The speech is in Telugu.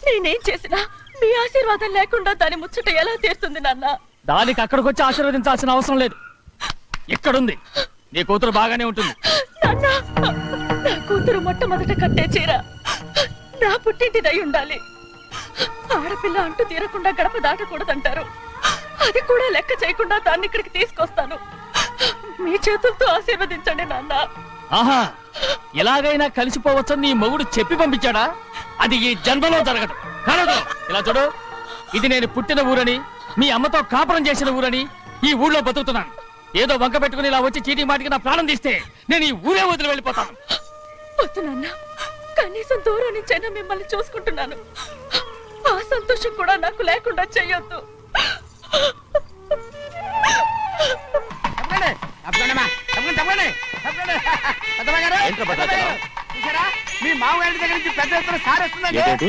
నేనేం చేసినా మీ ఆశీర్వాదం లేకుండా దాని ముచ్చట ఎలా తీరుతుంది నాన్న? దానికి అక్కడికి వచ్చి ఆశీర్వదించాల్సిన అవసరం లేదు. ఇక్కడుంది, నీ కూతురు బాగానే ఉంటుంది. నాన్న, నా కూతురు మొట్టమొదట కట్టే చీర నా పుట్టింటిదై ఉండాలి. ఆడపిల్ల అంటూ తీరకుండా గడప దాటకూడదంటారు. అది కూడా లెక్క చేయకుండా దాన్ని ఇక్కడికి తీసుకొస్తాను. మీ చేతులతో ఆశీర్వదించండి నాన్న. ఆహా, ఎలాగైనా కలిసిపోవచ్చని నీ మొగుడు చెప్పి పంపించాడా? అది ఈ జన్మలో జరగదు. కాదు, ఇలా చూడు, ఇది నేను పుట్టిన ఊరని, మీ అమ్మతో కాపురం చేసిన ఊరని ఈ ఊళ్ళో బతుకుతున్నాను. ఏదో వంక పెట్టుకుని ఇలా వచ్చి చీటీ మాటికి నా ప్రాణం తీస్తే నేను ఈ ఊరే వదిలి వెళ్ళిపోతాను. వద్దు నాన్న, కనీసం దూరం నుంచైనా మిమ్మల్ని చూసుకుంటున్నాను. ఆ సంతోషం కూడా నాకు లేకుండా చెయ్యొద్దు. మీ మామగారి దగ్గర నుంచి పెద్ద ఎత్తున సార్ వస్తుందండి.